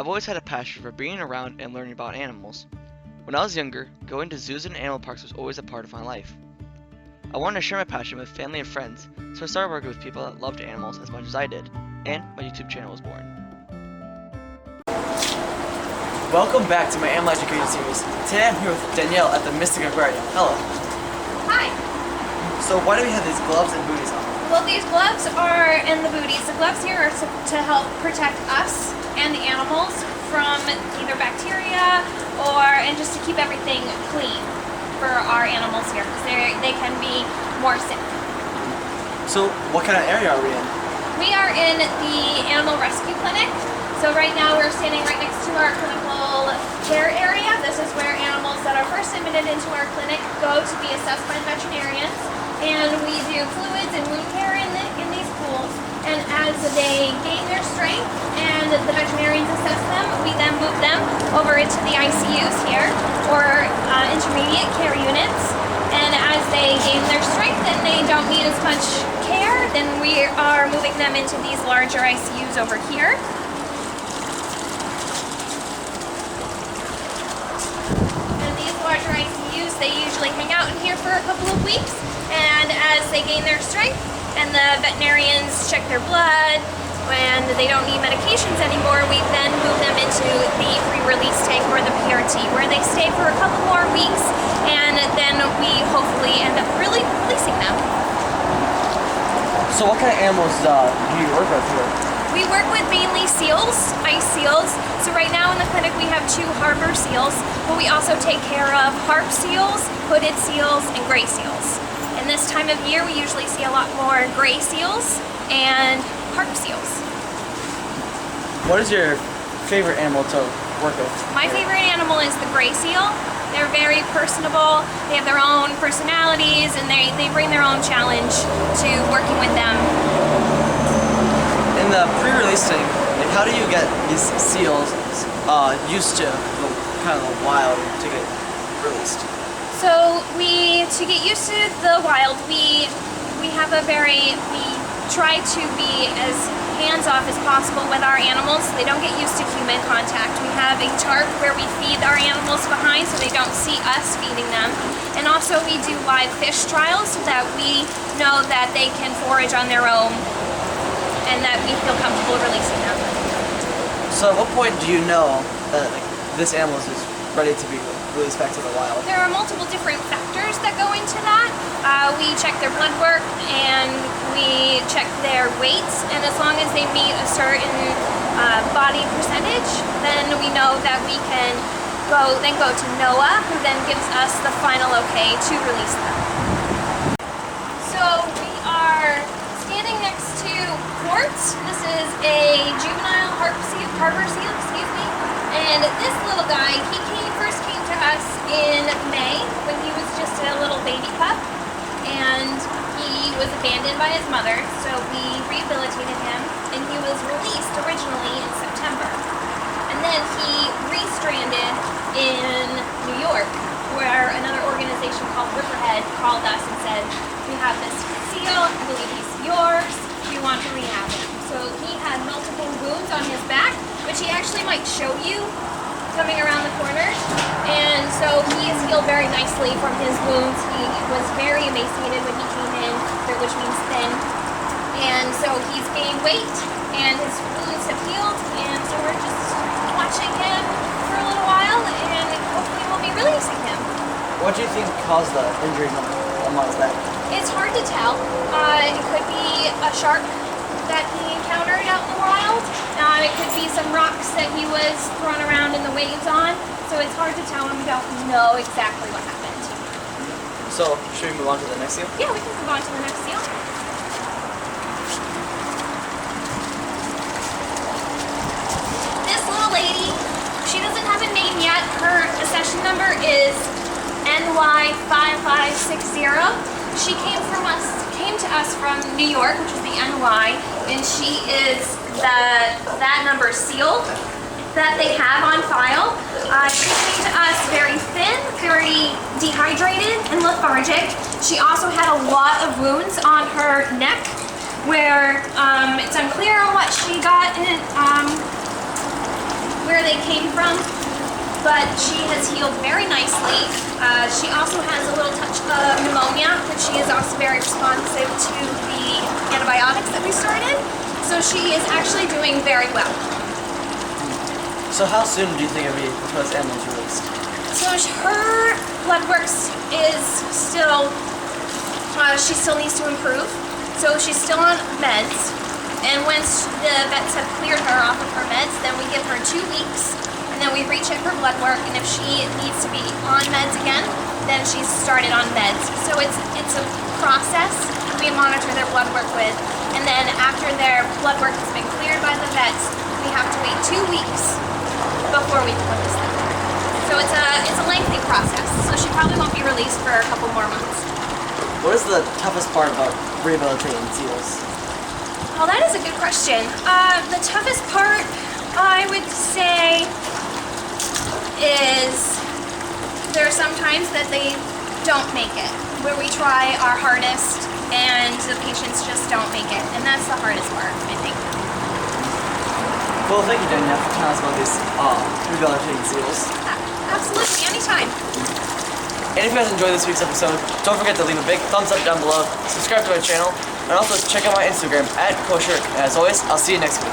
I've always had a passion for being around and learning about animals. When I was younger, going to zoos and animal parks was always a part of my life. I wanted to share my passion with family and friends, so I started working with people that loved animals as much as I did, and my YouTube channel was born. Welcome back to my Animal Education series. Today I'm here with Danielle at the Mystic Aquarium. Hello. Hi. So why do we have these gloves and booties on? Well, these gloves are, and the booties, the gloves here are to help protect us and the animals from either bacteria and just to keep everything clean for our animals here, because they can be more sick. So what kind of area are we in? We are in the animal rescue clinic. So right now we're standing right next to our clinical care area. This is where animals that are first admitted into our clinic go to be assessed by veterinarians. And we do fluids and wound care in these pools. And as they gain their strength and the veterinarians assess them, we then move them over into the ICUs here, or intermediate care units. And as they gain their strength and they don't need as much care, then we are moving them into these larger ICUs over here. And these larger ICUs, they usually hang out in here for a couple of weeks. And as they gain their strength and the veterinarians check their blood, when they don't need medications anymore, we then move them into the pre-release tank, or the PRT, where they stay for a couple more weeks, and then we hopefully end up really releasing them. So what kind of animals do you work with here? We work with mainly seals, ice seals. So right now in the clinic we have 2 harbor seals, but we also take care of harp seals, hooded seals, and gray seals. And this time of year we usually see a lot more gray seals and harp seals. What is your favorite animal to work with? My favorite animal is the gray seal. They're very personable, they have their own personalities, and they bring their own challenge to working with them. In the pre-release thing, like how do you get these seals used to kind of the wild to get released? So to get used to the wild, we try to be as hands-off as possible with our animals so they don't get used to human contact. We have a tarp where we feed our animals behind so they don't see us feeding them. And also we do live fish trials so that we know that they can forage on their own and that we feel comfortable releasing them. So at what point do you know that this animal is ready to be released back to the wild? There are multiple different factors that go into that. We check their blood work and we check their weights, and as long as they meet a certain body percentage, then we know that we can go to NOAA, who then gives us the final okay to release them. So we are standing next to Quartz. This is a juvenile harbor seal, and this little guy, he first came to us in May when he was just a little baby pup, and he was abandoned by his mother, so we rehabilitated him, and he was released originally in September. And then he restranded in New York, where another organization called Riverhead called us and said, we have this seal, I believe he's yours, we want to rehab him. So he had multiple wounds on his back, which he actually might show you coming around the corner, and so he is healed very nicely from his wounds. He was very emaciated when he came in, which means thin, and so he's gained weight and his wounds have healed, and so we're just watching him for a little while and hopefully we'll be releasing him. What do you think caused the injuries on his back? It's hard to tell. It could be a shark that he encountered out in the wild. It could be some rocks that he was thrown around in the waves on. So it's hard to tell, and we don't know exactly what happened. So, should we move on to the next seal? Yeah, we can move on to the next seal. This little lady, she doesn't have a name yet. Her accession number is NY5560. She came to us from New York, which is the NY, and she is that number seal that they have on file. She came to us very thin, very dehydrated, and lethargic. She also had a lot of wounds on her neck, where it's unclear what she got in, where they came from, but she has healed very nicely. She also has a little touch of pneumonia, but she is also very responsive to the antibiotics that we started. So she is actually doing very well. So how soon do you think it'll be before this animal's released? So her blood works is still, she still needs to improve. So she's still on meds. And once the vets have cleared her off of her meds, then we give her 2 weeks, and then we recheck her blood work. And if she needs to be on meds again, then she's started on meds. So it's a process we monitor their blood work with. And then after their blood work has been cleared by the vets, we have to wait 2 weeks before we can release them. So it's a lengthy process. So she probably won't be released for a couple more months. What is the toughest part about rehabilitating seals? Well, that is a good question. The toughest part, I would say, is there are some times that they don't make it, where we try our hardest and the patients just don't make it, and that's the hardest part, I think. Well, thank you, Danielle, for telling us about these rehabilitating seals. Absolutely, anytime. And if you guys enjoyed this week's episode, don't forget to leave a big thumbs up down below, subscribe to our channel, and also check out my Instagram @kosher. And as always, I'll see you next week.